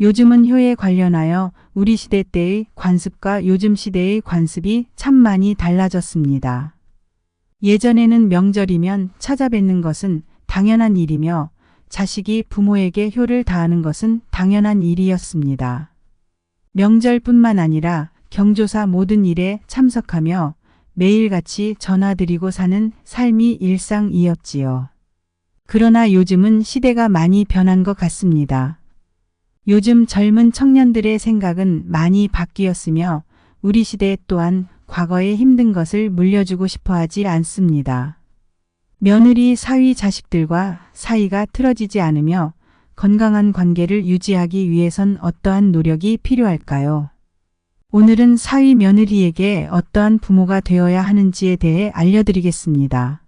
요즘은 효에 관련하여 우리 시대 때의 관습과 요즘 시대의 관습이 참 많이 달라졌습니다. 예전에는 명절이면 찾아뵙는 것은 당연한 일이며 자식이 부모에게 효를 다하는 것은 당연한 일이었습니다. 명절뿐만 아니라 경조사 모든 일에 참석하며 매일같이 전화드리고 사는 삶이 일상이었지요. 그러나 요즘은 시대가 많이 변한 것 같습니다. 요즘 젊은 청년들의 생각은 많이 바뀌었으며 우리 시대 또한 과거의 힘든 것을 물려주고 싶어 하지 않습니다. 며느리 사위 자식들과 사이가 틀어지지 않으며 건강한 관계를 유지하기 위해선 어떠한 노력이 필요할까요? 오늘은 사위 며느리에게 어떠한 부모가 되어야 하는지에 대해 알려드리겠습니다.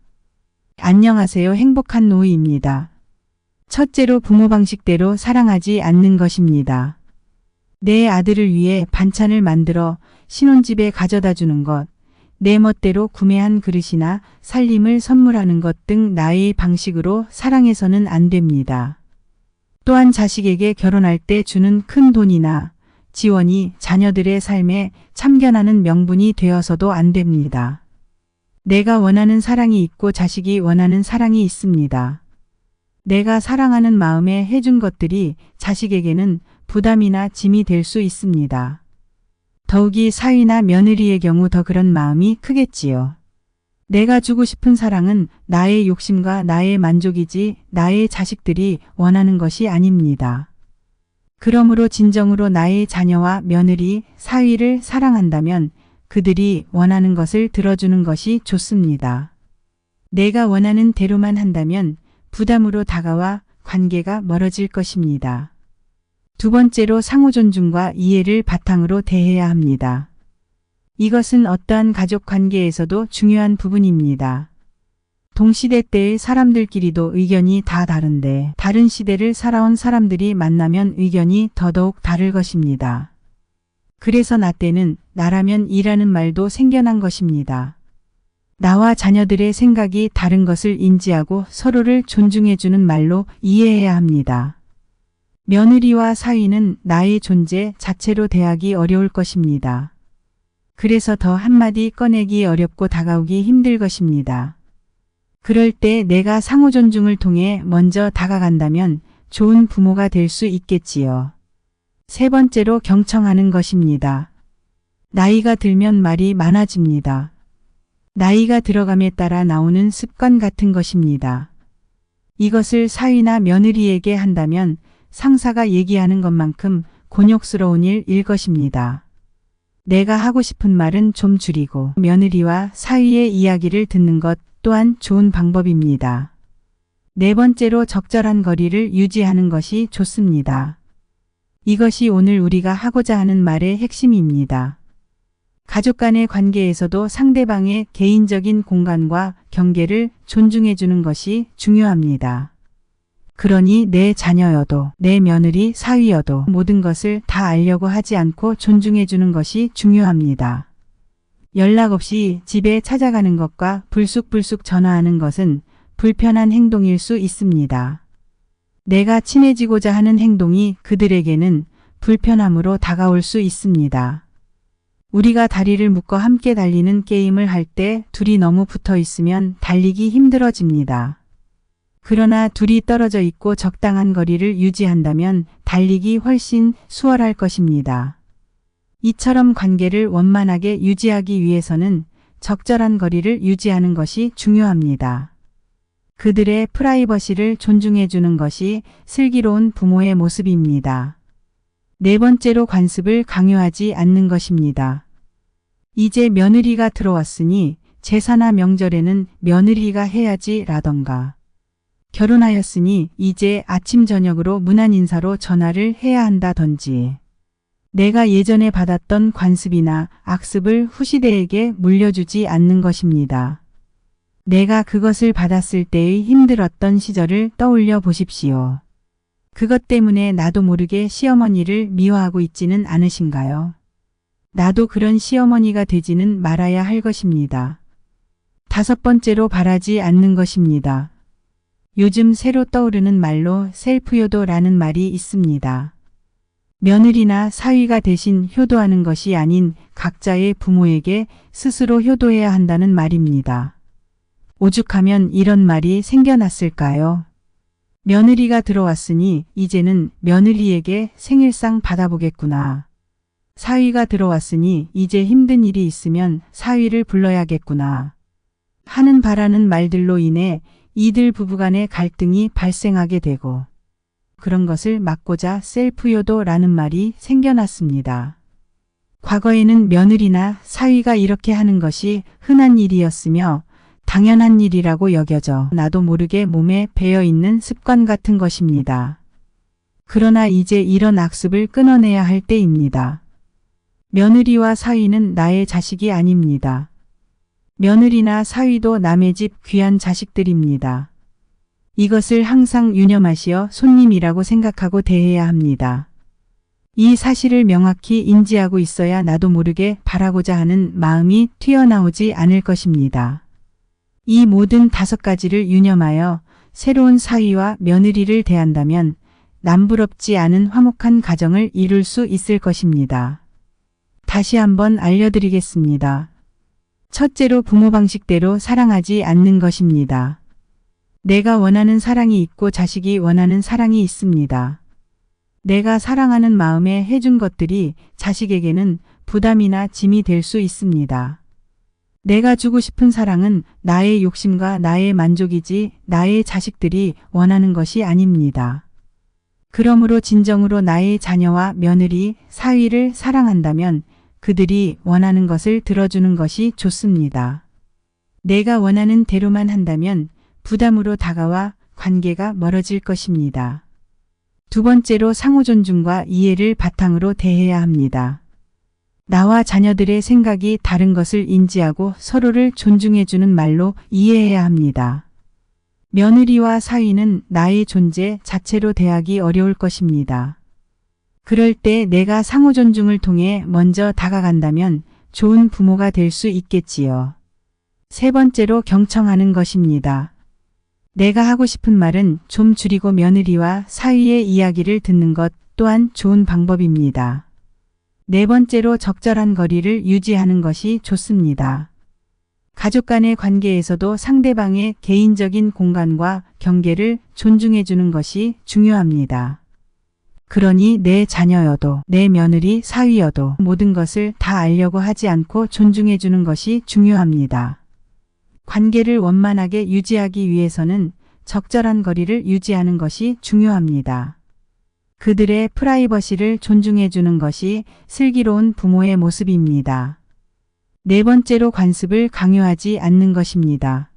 안녕하세요. 행복한 노이입니다. 첫째로 부모 방식대로 사랑하지 않는 것입니다. 내 아들을 위해 반찬을 만들어 신혼집에 가져다 주는 것, 내 멋대로 구매한 그릇이나 살림을 선물하는 것 등 나의 방식으로 사랑해서는 안 됩니다. 또한 자식에게 결혼할 때 주는 큰 돈이나 지원이 자녀들의 삶에 참견하는 명분이 되어서도 안 됩니다. 내가 원하는 사랑이 있고 자식이 원하는 사랑이 있습니다. 내가 사랑하는 마음에 해준 것들이 자식에게는 부담이나 짐이 될 수 있습니다. 더욱이 사위나 며느리의 경우 더 그런 마음이 크겠지요. 내가 주고 싶은 사랑은 나의 욕심과 나의 만족이지 나의 자식들이 원하는 것이 아닙니다. 그러므로 진정으로 나의 자녀와 며느리, 사위를 사랑한다면 그들이 원하는 것을 들어주는 것이 좋습니다. 내가 원하는 대로만 한다면 부담으로 다가와 관계가 멀어질 것입니다. 두 번째로 상호 존중과 이해를 바탕으로 대해야 합니다. 이것은 어떠한 가족 관계에서도 중요한 부분입니다. 동시대 때의 사람들끼리도 의견이 다 다른데 다른 시대를 살아온 사람들이 만나면 의견이 더더욱 다를 것입니다. 그래서 나 때는 나라면 이라는 말도 생겨난 것입니다. 나와 자녀들의 생각이 다른 것을 인지하고 서로를 존중해주는 말로 이해해야 합니다. 며느리와 사위는 나의 존재 자체로 대하기 어려울 것입니다. 그래서 더 한마디 꺼내기 어렵고 다가오기 힘들 것입니다. 그럴 때 내가 상호 존중을 통해 먼저 다가간다면 좋은 부모가 될 수 있겠지요. 세 번째로 경청하는 것입니다. 나이가 들면 말이 많아집니다. 나이가 들어감에 따라 나오는 습관 같은 것입니다. 이것을 사위나 며느리에게 한다면 상사가 얘기하는 것만큼 곤욕스러운 일일 것입니다. 내가 하고 싶은 말은 좀 줄이고 며느리와 사위의 이야기를 듣는 것 또한 좋은 방법입니다. 네 번째로 적절한 거리를 유지하는 것이 좋습니다. 이것이 오늘 우리가 하고자 하는 말의 핵심입니다. 가족 간의 관계에서도 상대방의 개인적인 공간과 경계를 존중해 주는 것이 중요합니다. 그러니 내 자녀여도 내 며느리 사위여도 모든 것을 다 알려고 하지 않고 존중해 주는 것이 중요합니다. 연락 없이 집에 찾아가는 것과 불쑥불쑥 전화하는 것은 불편한 행동일 수 있습니다. 내가 친해지고자 하는 행동이 그들에게는 불편함으로 다가올 수 있습니다. 우리가 다리를 묶어 함께 달리는 게임을 할 때 둘이 너무 붙어 있으면 달리기 힘들어집니다. 그러나 둘이 떨어져 있고 적당한 거리를 유지한다면 달리기 훨씬 수월할 것입니다. 이처럼 관계를 원만하게 유지하기 위해서는 적절한 거리를 유지하는 것이 중요합니다. 그들의 프라이버시를 존중해 주는 것이 슬기로운 부모의 모습입니다. 네 번째로 관습을 강요하지 않는 것입니다. 이제 며느리가 들어왔으니 제사나 명절에는 며느리가 해야지 라던가 결혼하였으니 이제 아침 저녁으로 문안 인사로 전화를 해야 한다던지 내가 예전에 받았던 관습이나 악습을 후시대에게 물려주지 않는 것입니다. 내가 그것을 받았을 때의 힘들었던 시절을 떠올려 보십시오. 그것 때문에 나도 모르게 시어머니를 미워하고 있지는 않으신가요? 나도 그런 시어머니가 되지는 말아야 할 것입니다. 다섯 번째로 바라지 않는 것입니다. 요즘 새로 떠오르는 말로 셀프효도라는 말이 있습니다. 며느리나 사위가 대신 효도하는 것이 아닌 각자의 부모에게 스스로 효도해야 한다는 말입니다. 오죽하면 이런 말이 생겨났을까요? 며느리가 들어왔으니 이제는 며느리에게 생일상 받아보겠구나. 사위가 들어왔으니 이제 힘든 일이 있으면 사위를 불러야겠구나. 하는 바라는 말들로 인해 이들 부부간의 갈등이 발생하게 되고 그런 것을 막고자 셀프효도라는 말이 생겨났습니다. 과거에는 며느리나 사위가 이렇게 하는 것이 흔한 일이었으며 당연한 일이라고 여겨져 나도 모르게 몸에 배어있는 습관 같은 것입니다. 그러나 이제 이런 악습을 끊어내야 할 때입니다. 며느리와 사위는 나의 자식이 아닙니다. 며느리나 사위도 남의 집 귀한 자식들입니다. 이것을 항상 유념하시어 손님이라고 생각하고 대해야 합니다. 이 사실을 명확히 인지하고 있어야 나도 모르게 바라고자 하는 마음이 튀어나오지 않을 것입니다. 이 모든 5가지를 유념하여 새로운 사위와 며느리를 대한다면 남부럽지 않은 화목한 가정을 이룰 수 있을 것입니다. 다시 한번 알려드리겠습니다. 첫째로 부모 방식대로 사랑하지 않는 것입니다. 내가 원하는 사랑이 있고 자식이 원하는 사랑이 있습니다. 내가 사랑하는 마음에 해준 것들이 자식에게는 부담이나 짐이 될 수 있습니다. 내가 주고 싶은 사랑은 나의 욕심과 나의 만족이지 나의 자식들이 원하는 것이 아닙니다. 그러므로 진정으로 나의 자녀와 며느리, 사위를 사랑한다면 그들이 원하는 것을 들어주는 것이 좋습니다. 내가 원하는 대로만 한다면 부담으로 다가와 관계가 멀어질 것입니다. 두 번째로 상호 존중과 이해를 바탕으로 대해야 합니다. 나와 자녀들의 생각이 다른 것을 인지하고 서로를 존중해주는 말로 이해해야 합니다. 며느리와 사위는 나의 존재 자체로 대하기 어려울 것입니다. 그럴 때 내가 상호 존중을 통해 먼저 다가간다면 좋은 부모가 될 수 있겠지요. 세 번째로 경청하는 것입니다. 내가 하고 싶은 말은 좀 줄이고 며느리와 사위의 이야기를 듣는 것 또한 좋은 방법입니다. 네 번째로 적절한 거리를 유지하는 것이 좋습니다. 가족 간의 관계에서도 상대방의 개인적인 공간과 경계를 존중해 주는 것이 중요합니다. 그러니 내 자녀여도 내 며느리 사위여도 모든 것을 다 알려고 하지 않고 존중해 주는 것이 중요합니다. 관계를 원만하게 유지하기 위해서는 적절한 거리를 유지하는 것이 중요합니다. 그들의 프라이버시를 존중해 주는 것이 슬기로운 부모의 모습입니다. 네 번째로 관습을 강요하지 않는 것입니다.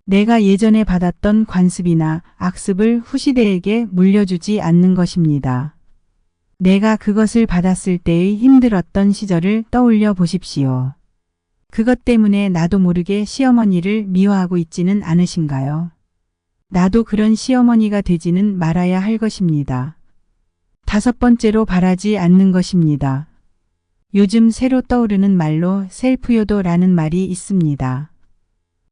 내가 예전에 받았던 관습이나 악습을 후시대에게 물려주지 않는 것입니다. 내가 그것을 받았을 때의 힘들었던 시절을 떠올려 보십시오. 그것 때문에 나도 모르게 시어머니를 미워하고 있지는 않으신가요? 나도 그런 시어머니가 되지는 말아야 할 것입니다. 5번째로 바라지 않는 것입니다. 요즘 새로 떠오르는 말로 셀프효도라는 말이 있습니다.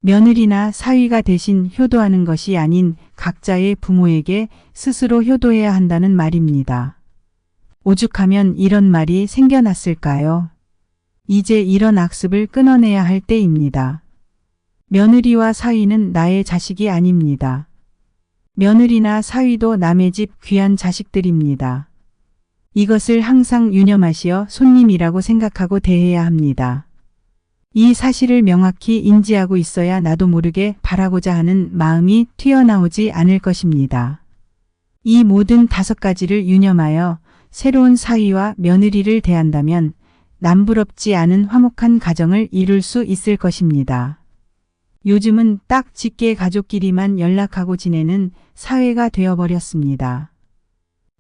며느리나 사위가 대신 효도하는 것이 아닌 각자의 부모에게 스스로 효도해야 한다는 말입니다. 오죽하면 이런 말이 생겨났을까요? 이제 이런 악습을 끊어내야 할 때입니다. 며느리와 사위는 나의 자식이 아닙니다. 며느리나 사위도 남의 집 귀한 자식들입니다. 이것을 항상 유념하시어 손님이라고 생각하고 대해야 합니다. 이 사실을 명확히 인지하고 있어야 나도 모르게 바라고자 하는 마음이 튀어나오지 않을 것입니다. 이 모든 5가지를 유념하여 새로운 사위와 며느리를 대한다면 남부럽지 않은 화목한 가정을 이룰 수 있을 것입니다. 요즘은 딱 직계 가족끼리만 연락하고 지내는 사회가 되어버렸습니다.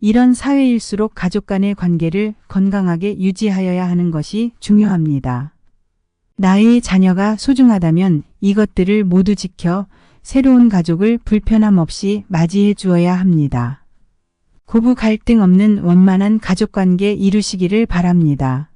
이런 사회일수록 가족 간의 관계를 건강하게 유지하여야 하는 것이 중요합니다. 나의 자녀가 소중하다면 이것들을 모두 지켜 새로운 가족을 불편함 없이 맞이해 주어야 합니다. 고부 갈등 없는 원만한 가족관계 이루시기를 바랍니다.